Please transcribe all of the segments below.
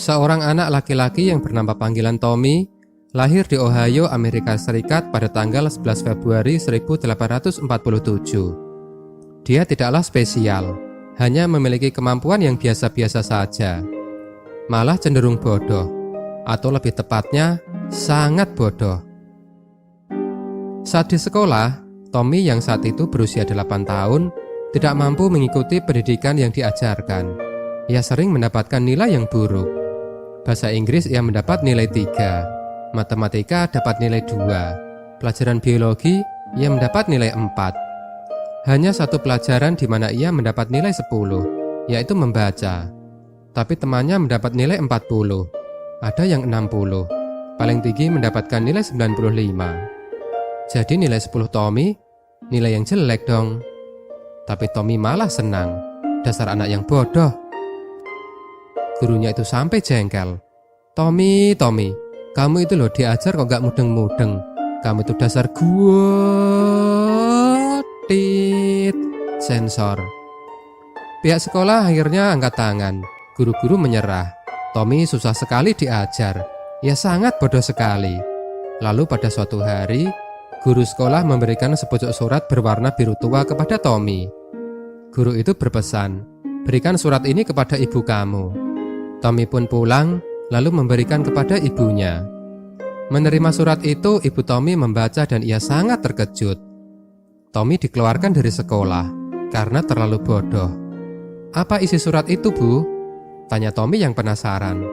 Seorang anak laki-laki yang bernama panggilan Tommy lahir di Ohio, Amerika Serikat pada tanggal 11 Februari 1847. Dia tidaklah spesial, hanya memiliki kemampuan yang biasa-biasa saja. Malah cenderung bodoh, atau lebih tepatnya, sangat bodoh. Saat di sekolah, Tommy yang saat itu berusia 8 tahun tidak mampu mengikuti pendidikan yang diajarkan. Ia sering mendapatkan nilai yang buruk. Bahasa Inggris ia mendapat nilai 3, matematika dapat nilai 2, pelajaran biologi ia mendapat nilai 4. Hanya satu pelajaran di mana ia mendapat nilai 10, yaitu membaca. Tapi temannya mendapat nilai 40, ada yang 60, paling tinggi mendapatkan nilai 95. Jadi nilai 10 Tommy, nilai yang jelek dong. Tapi Tommy malah senang, dasar anak yang bodoh. Gurunya itu sampai jengkel. Tommy, kamu itu loh diajar kok gak mudeng-mudeng. Kamu itu dasar guotit. Sensor. Pihak sekolah akhirnya angkat tangan. Guru-guru menyerah. Tommy susah sekali diajar. Ia sangat bodoh sekali. Lalu pada suatu hari, guru sekolah memberikan sepucuk surat berwarna biru tua kepada Tommy. Guru itu berpesan, berikan surat ini kepada ibu kamu. Tommy pun pulang, lalu memberikan kepada ibunya. Menerima surat itu, ibu Tommy membaca dan ia sangat terkejut. Tommy dikeluarkan dari sekolah karena terlalu bodoh. Apa isi surat itu, Bu? Tanya Tommy yang penasaran.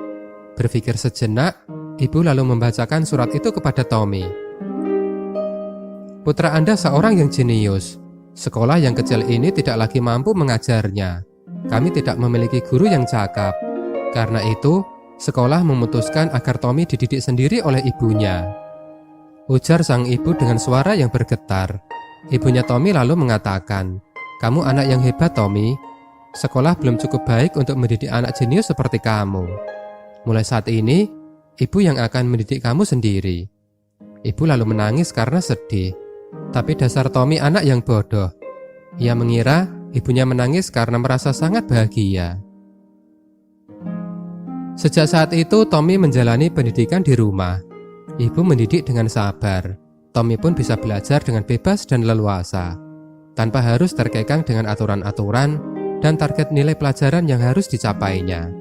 Berpikir sejenak, ibu lalu membacakan surat itu kepada Tommy. Putra Anda seorang yang jenius. Sekolah yang kecil ini tidak lagi mampu mengajarnya. Kami tidak memiliki guru yang cakap. Karena itu, sekolah memutuskan agar Tommy dididik sendiri oleh ibunya. Ujar sang ibu dengan suara yang bergetar. Ibunya Tommy lalu mengatakan, kamu anak yang hebat, Tommy. Sekolah belum cukup baik untuk mendidik anak jenius seperti kamu. Mulai saat ini, ibu yang akan mendidik kamu sendiri. Ibu lalu menangis karena sedih. Tapi dasar Tommy anak yang bodoh. Ia mengira ibunya menangis karena merasa sangat bahagia. Sejak saat itu, Tommy menjalani pendidikan di rumah. Ibu mendidik dengan sabar. Tommy pun bisa belajar dengan bebas dan leluasa, tanpa harus terkekang dengan aturan-aturan dan target nilai pelajaran yang harus dicapainya.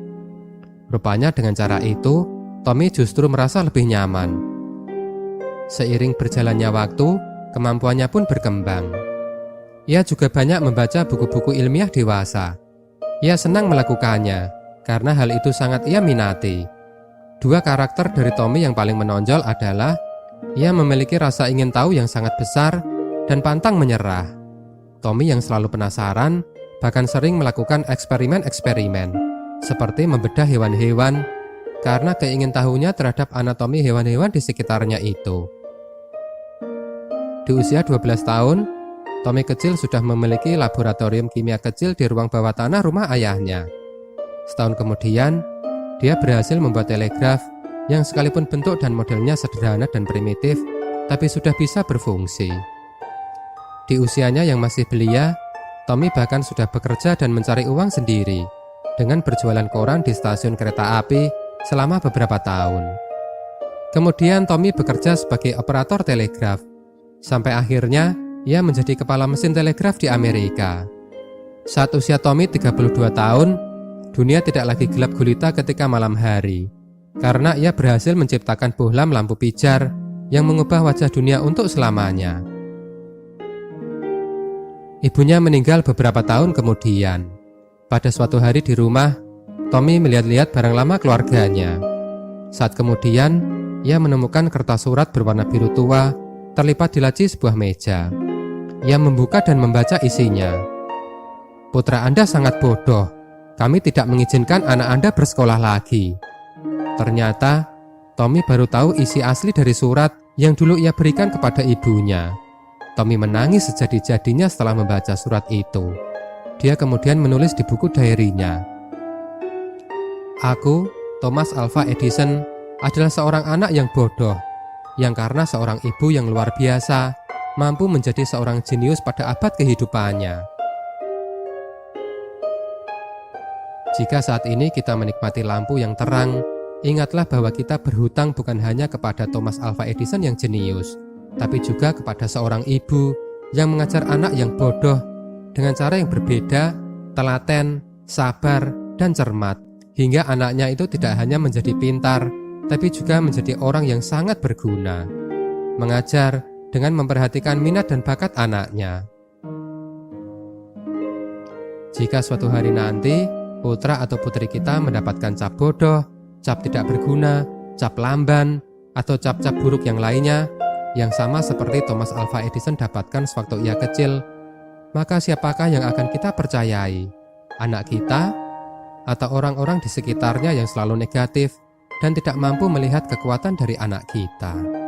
Rupanya dengan cara itu, Tommy justru merasa lebih nyaman. Seiring berjalannya waktu, kemampuannya pun berkembang. Ia juga banyak membaca buku-buku ilmiah dewasa. Ia senang melakukannya, karena hal itu sangat ia minati. Dua karakter dari Tommy yang paling menonjol adalah ia memiliki rasa ingin tahu yang sangat besar dan pantang menyerah. Tommy yang selalu penasaran, bahkan sering melakukan eksperimen-eksperimen, seperti membedah hewan-hewan, karena keingintahuannya terhadap anatomi hewan-hewan di sekitarnya itu. Di usia 12 tahun, Tommy kecil sudah memiliki laboratorium kimia kecil di ruang bawah tanah rumah ayahnya. Setahun kemudian, dia berhasil membuat telegraf yang sekalipun bentuk dan modelnya sederhana dan primitif, tapi sudah bisa berfungsi. Di usianya yang masih belia, Tommy bahkan sudah bekerja dan mencari uang sendiri dengan berjualan koran di stasiun kereta api selama beberapa tahun. Kemudian Tommy bekerja sebagai operator telegraf, sampai akhirnya ia menjadi kepala mesin telegraf di Amerika. Saat usia Tommy 32 tahun, dunia tidak lagi gelap gulita ketika malam hari, karena ia berhasil menciptakan bohlam lampu pijar yang mengubah wajah dunia untuk selamanya. Ibunya meninggal beberapa tahun kemudian. Pada suatu hari di rumah, Tommy melihat-lihat barang lama keluarganya. Saat kemudian, ia menemukan kertas surat berwarna biru tua terlipat di laci sebuah meja. Ia membuka dan membaca isinya. Putra Anda sangat bodoh. Kami tidak mengizinkan anak Anda bersekolah lagi. Ternyata, Tommy baru tahu isi asli dari surat yang dulu ia berikan kepada ibunya. Tommy menangis sejadi-jadinya setelah membaca surat itu. Dia kemudian menulis di buku diary-nya. Aku, Thomas Alva Edison, adalah seorang anak yang bodoh, yang karena seorang ibu yang luar biasa, mampu menjadi seorang jenius pada abad kehidupannya. Jika saat ini kita menikmati lampu yang terang, ingatlah bahwa kita berhutang bukan hanya kepada Thomas Alva Edison yang jenius, tapi juga kepada seorang ibu yang mengajar anak yang bodoh dengan cara yang berbeda, telaten, sabar, dan cermat, hingga anaknya itu tidak hanya menjadi pintar, tapi juga menjadi orang yang sangat berguna. Mengajar dengan memperhatikan minat dan bakat anaknya. Jika suatu hari nanti putra atau putri kita mendapatkan cap bodoh, cap tidak berguna, cap lamban, atau cap-cap buruk yang lainnya, yang sama seperti Thomas Alva Edison dapatkan sewaktu ia kecil, maka siapakah yang akan kita percayai? Anak kita? Atau orang-orang di sekitarnya yang selalu negatif dan tidak mampu melihat kekuatan dari anak kita?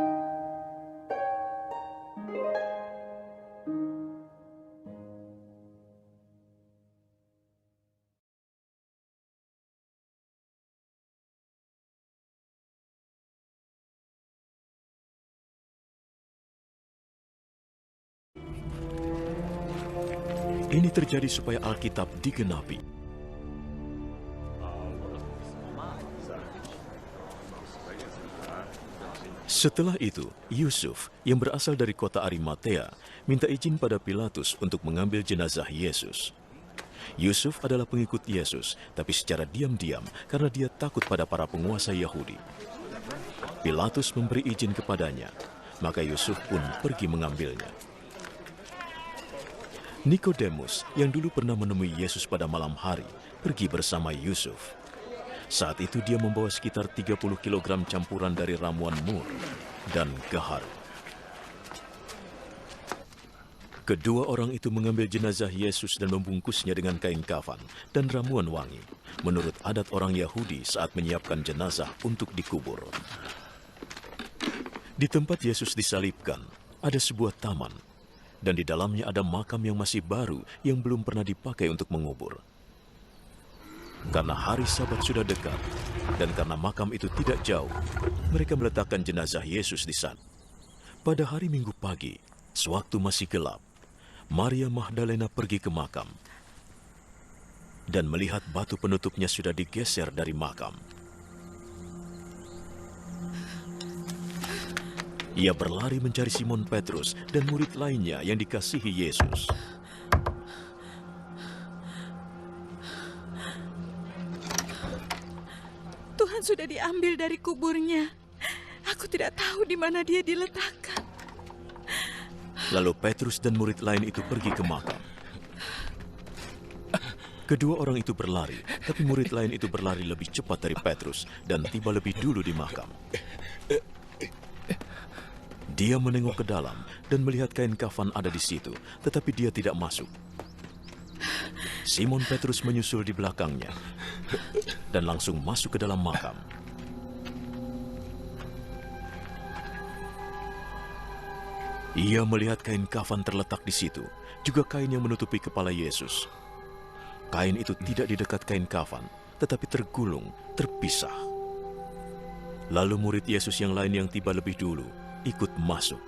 Ini terjadi supaya Alkitab digenapi. Setelah itu, Yusuf yang berasal dari kota Arimatea minta izin pada Pilatus untuk mengambil jenazah Yesus. Yusuf adalah pengikut Yesus, tapi secara diam-diam karena dia takut pada para penguasa Yahudi. Pilatus memberi izin kepadanya, maka Yusuf pun pergi mengambilnya. Nikodemus yang dulu pernah menemui Yesus pada malam hari pergi bersama Yusuf. Saat itu dia membawa sekitar 30 kg campuran dari ramuan mur dan gaharu. Kedua orang itu mengambil jenazah Yesus dan membungkusnya dengan kain kafan dan ramuan wangi, menurut adat orang Yahudi saat menyiapkan jenazah untuk dikubur. Di tempat Yesus disalibkan, ada sebuah taman, dan di dalamnya ada makam yang masih baru yang belum pernah dipakai untuk mengubur. Karena hari Sabat sudah dekat, dan karena makam itu tidak jauh, mereka meletakkan jenazah Yesus di sana. Pada hari Minggu pagi, sewaktu masih gelap, Maria Magdalena pergi ke makam dan melihat batu penutupnya sudah digeser dari makam. Ia berlari mencari Simon Petrus dan murid lainnya yang dikasihi Yesus. Tuhan sudah diambil dari kuburnya. Aku tidak tahu di mana dia diletakkan. Lalu Petrus dan murid lain itu pergi ke makam. Kedua orang itu berlari, tapi murid lain itu berlari lebih cepat dari Petrus dan tiba lebih dulu di makam. Dia menengok ke dalam dan melihat kain kafan ada di situ, tetapi dia tidak masuk. Simon Petrus menyusul di belakangnya dan langsung masuk ke dalam makam. Ia melihat kain kafan terletak di situ, juga kain yang menutupi kepala Yesus. Kain itu tidak di dekat kain kafan, tetapi tergulung, terpisah. Lalu murid Yesus yang lain yang tiba lebih dulu ikut masuk.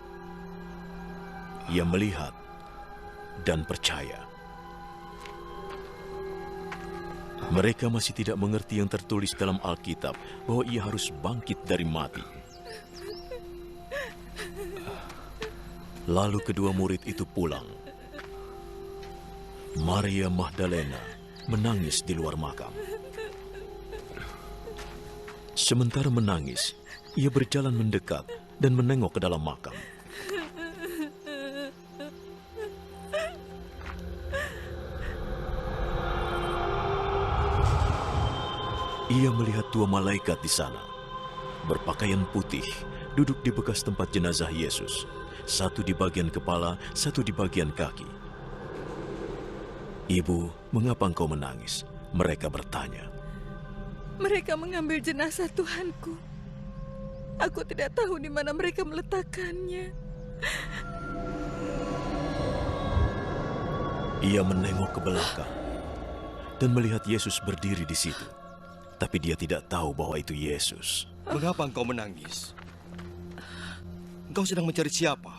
Ia melihat dan percaya. Mereka masih tidak mengerti yang tertulis dalam Alkitab bahwa ia harus bangkit dari mati. Lalu kedua murid itu pulang. Maria Magdalena menangis di luar makam. Sementara menangis, ia berjalan mendekat dan menengok ke dalam makam. Ia melihat dua malaikat di sana, berpakaian putih, duduk di bekas tempat jenazah Yesus. Satu di bagian kepala, satu di bagian kaki. "Ibu, mengapa engkau menangis?" mereka bertanya. Mereka mengambil jenazah Tuhanku. Aku tidak tahu di mana mereka meletakkannya. Ia menengok ke belakang dan melihat Yesus berdiri di situ. Tapi dia tidak tahu bahwa itu Yesus. Mengapa engkau menangis? Engkau sedang mencari siapa?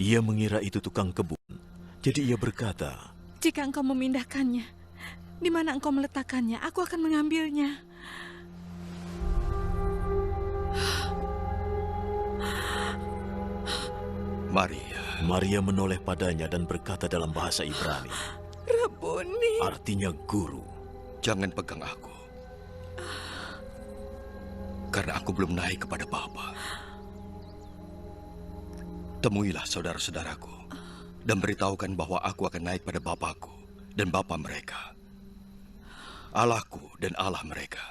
Ia mengira itu tukang kebun. Jadi ia berkata, Jika engkau memindahkannya, Di mana engkau meletakkannya, aku akan mengambilnya. Maria. Maria menoleh padanya dan berkata dalam bahasa Ibrani, Rabuni. artinya guru. Jangan pegang aku. Karena aku belum naik kepada Bapa. Temuilah saudara-saudaraku dan beritahukan bahwa aku akan naik pada Bapakku dan Bapa mereka, Allahku dan Allah mereka.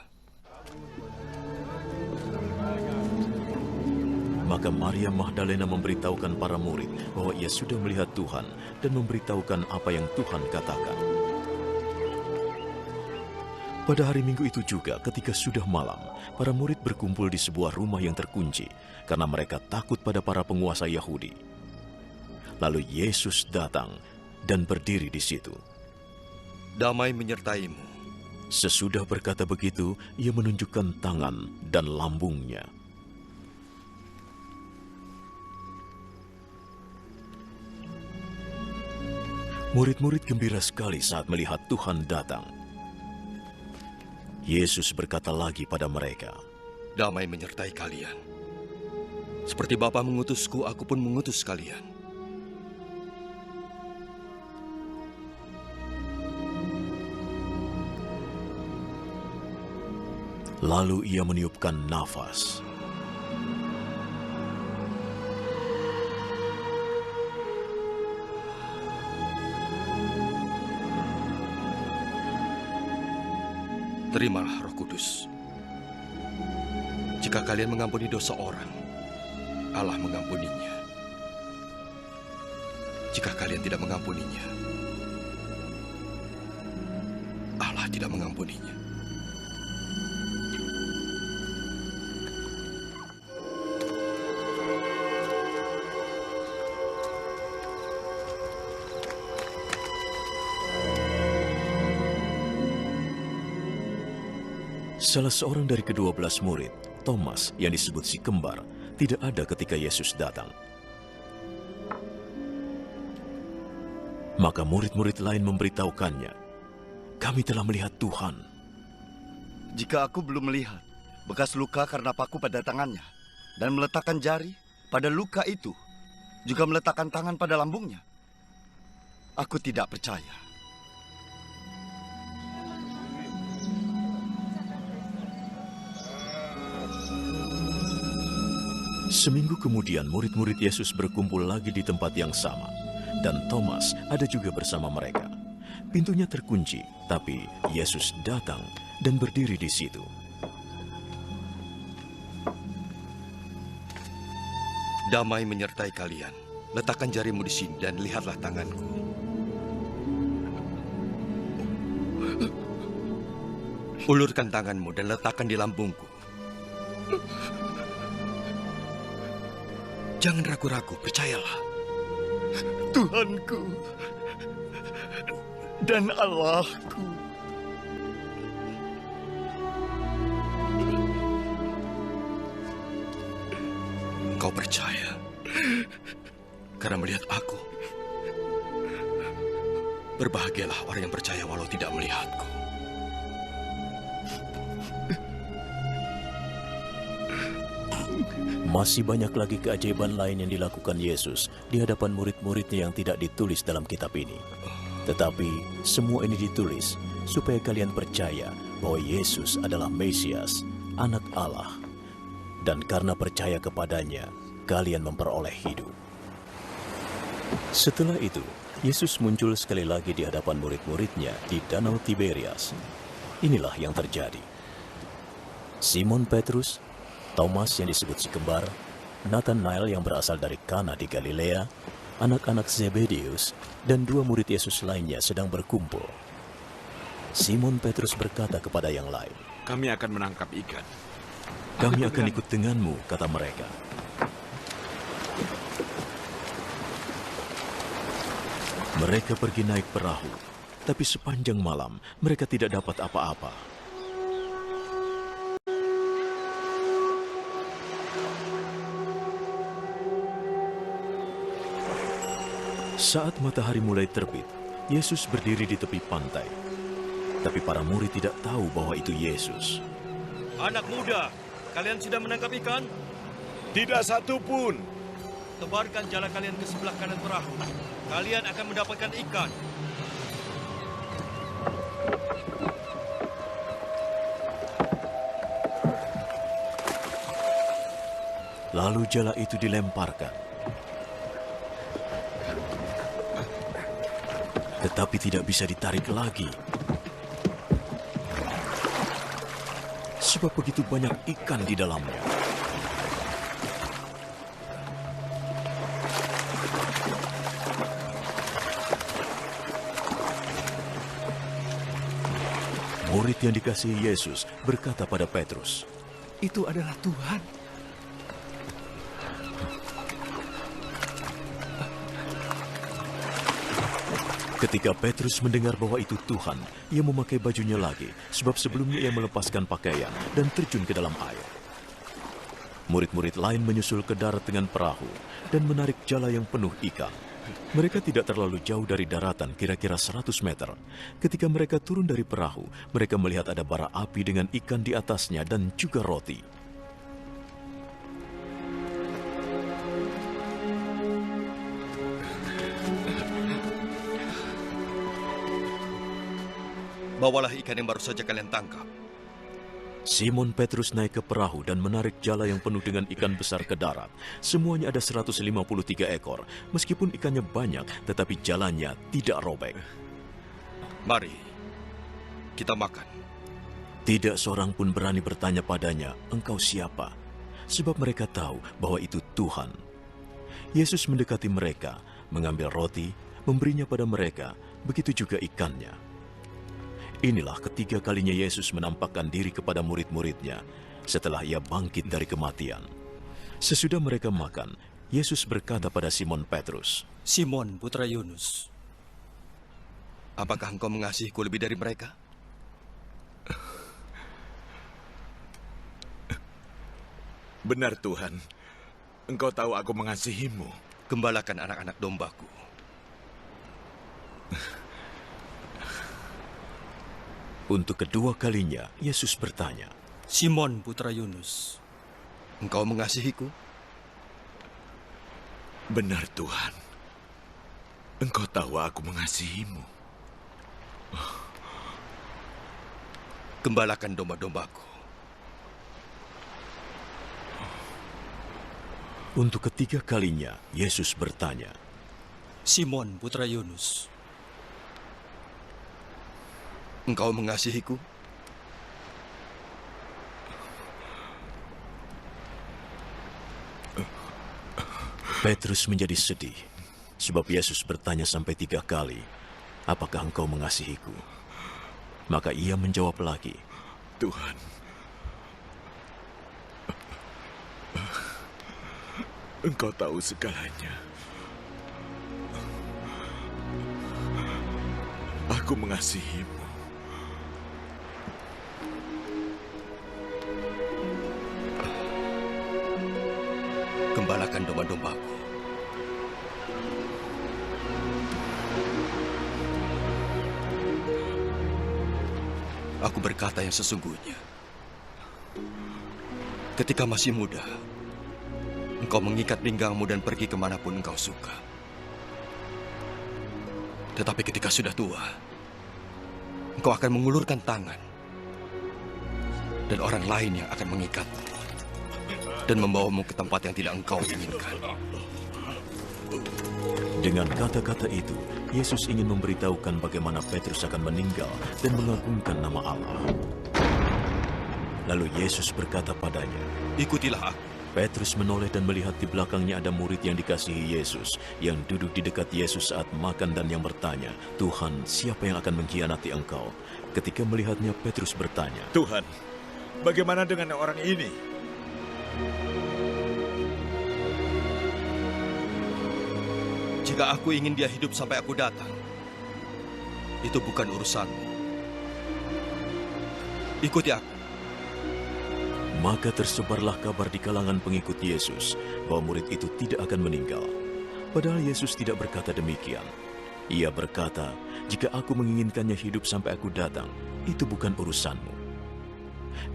Maka Maria Magdalena memberitahukan para murid bahwa ia sudah melihat Tuhan dan memberitahukan apa yang Tuhan katakan. Pada hari Minggu itu juga, ketika sudah malam, para murid berkumpul di sebuah rumah yang terkunci karena mereka takut pada para penguasa Yahudi. Lalu Yesus datang dan berdiri di situ. Damai menyertaimu. Sesudah berkata begitu, ia menunjukkan tangan dan lambungnya. Murid-murid gembira sekali saat melihat Tuhan datang. Yesus berkata lagi pada mereka, Damai menyertai kalian. Seperti Bapa mengutusku, aku pun mengutus kalian. Lalu ia meniupkan nafas. Terimalah Roh Kudus. Jika kalian mengampuni dosa orang, Allah mengampuninya. Jika kalian tidak mengampuninya, Allah tidak mengampuninya. Salah seorang dari ke-12 murid, Thomas yang disebut si kembar, tidak ada ketika Yesus datang. Maka murid-murid lain memberitahukannya, kami telah melihat Tuhan. Jika aku belum melihat bekas luka karena paku pada tangannya, dan meletakkan jari pada luka itu, juga meletakkan tangan pada lambungnya, aku tidak percaya. Seminggu kemudian murid-murid Yesus berkumpul lagi di tempat yang sama, dan Thomas ada juga bersama mereka. Pintunya terkunci, tapi Yesus datang dan berdiri di situ. Damai menyertai kalian. Letakkan jarimu di sini dan lihatlah tanganku. Ulurkan tanganmu dan letakkan di lambungku. Jangan ragu-ragu, percayalah. Tuhanku dan Allahku. Engkau percaya karena melihat aku. Berbahagialah orang yang percaya walau tidak melihatku. Masih banyak lagi keajaiban lain yang dilakukan Yesus di hadapan murid-muridnya yang tidak ditulis dalam kitab ini. Tetapi semua ini ditulis supaya kalian percaya bahwa Yesus adalah Mesias, Anak Allah. Dan karena percaya kepadanya, kalian memperoleh hidup. Setelah itu, Yesus muncul sekali lagi di hadapan murid-muridnya di Danau Tiberias. Inilah yang terjadi. Simon Petrus, Thomas yang disebut si kembar, Nathanael yang berasal dari Kana di Galilea, anak-anak Zebedeus, dan 2 murid Yesus lainnya sedang berkumpul. Simon Petrus berkata kepada yang lain, Kami akan menangkap ikan. "Kami akan ikut denganmu," kata mereka. Mereka pergi naik perahu, tapi sepanjang malam mereka tidak dapat apa-apa. Saat matahari mulai terbit, Yesus berdiri di tepi pantai. Tapi para murid tidak tahu bahwa itu Yesus. Anak muda, kalian sudah menangkap ikan? Tidak satu pun. Tebarkan jala kalian ke sebelah kanan perahu. Kalian akan mendapatkan ikan. Lalu jala itu dilemparkan. Tetapi tidak bisa ditarik lagi. Sebab begitu banyak ikan di dalamnya. Murid yang dikasihi Yesus berkata pada Petrus, Itu adalah Tuhan. Ketika Petrus mendengar bahwa itu Tuhan, ia memakai bajunya lagi, sebab sebelumnya ia melepaskan pakaian dan terjun ke dalam air. Murid-murid lain menyusul ke darat dengan perahu dan menarik jala yang penuh ikan. Mereka tidak terlalu jauh dari daratan, kira-kira 100 meter. Ketika mereka turun dari perahu, mereka melihat ada bara api dengan ikan di atasnya dan juga roti. Bawalah ikan yang baru saja kalian tangkap. Simon Petrus naik ke perahu dan menarik jala yang penuh dengan ikan besar ke darat. Semuanya ada 153 ekor. Meskipun ikannya banyak, tetapi jalannya tidak robek. Mari, kita makan. Tidak seorang pun berani bertanya padanya, "Engkau siapa?" Sebab mereka tahu bahwa itu Tuhan. Yesus mendekati mereka, mengambil roti, memberinya pada mereka, begitu juga ikannya. Inilah ketiga kalinya Yesus menampakkan diri kepada murid-muridnya setelah ia bangkit dari kematian. Sesudah mereka makan, Yesus berkata pada Simon Petrus, Simon, putra Yunus, apakah engkau mengasihiku lebih dari mereka? Benar Tuhan, Engkau tahu aku mengasihimu. Gembalakan anak-anak dombaku. Untuk kedua kalinya, Yesus bertanya, Simon, putra Yunus, engkau mengasihiku? Benar Tuhan, Engkau tahu aku mengasihimu. Gembalakan domba-dombaku. Untuk ketiga kalinya, Yesus bertanya, Simon, putra Yunus, engkau mengasihiku? Petrus menjadi sedih, sebab Yesus bertanya sampai 3 kali, apakah engkau mengasihiku? Maka ia menjawab lagi, Tuhan, Engkau tahu segalanya. Aku mengasihimu. Gembalakan domba-dombaku. Aku berkata yang sesungguhnya. Ketika masih muda, engkau mengikat pinggangmu dan pergi kemanapun engkau suka. Tetapi ketika sudah tua, engkau akan mengulurkan tangan. Dan orang lain yang akan mengikatmu. Dan membawamu ke tempat yang tidak engkau inginkan. Dengan kata-kata itu, Yesus ingin memberitahukan bagaimana Petrus akan meninggal dan mengagungkan nama Allah. Lalu Yesus berkata padanya, Ikutilah aku. Petrus menoleh dan melihat di belakangnya ada murid yang dikasihi Yesus, yang duduk di dekat Yesus saat makan dan yang bertanya, Tuhan, siapa yang akan mengkhianati engkau? Ketika melihatnya, Petrus bertanya, Tuhan, bagaimana dengan orang ini? Jika aku ingin dia hidup sampai aku datang, itu bukan urusanmu. Ikuti aku. Maka tersebarlah kabar di kalangan pengikut Yesus bahwa murid itu tidak akan meninggal. Padahal Yesus tidak berkata demikian. Ia berkata, "Jika aku menginginkannya hidup sampai aku datang, itu bukan urusanmu."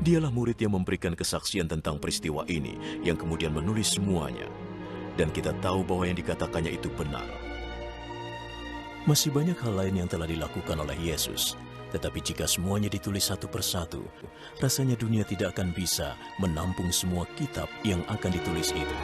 Dialah murid yang memberikan kesaksian tentang peristiwa ini, yang kemudian menulis semuanya. Dan kita tahu bahwa yang dikatakannya itu benar. Masih banyak hal lain yang telah dilakukan oleh Yesus, tetapi jika semuanya ditulis satu persatu, rasanya dunia tidak akan bisa menampung semua kitab yang akan ditulis itu.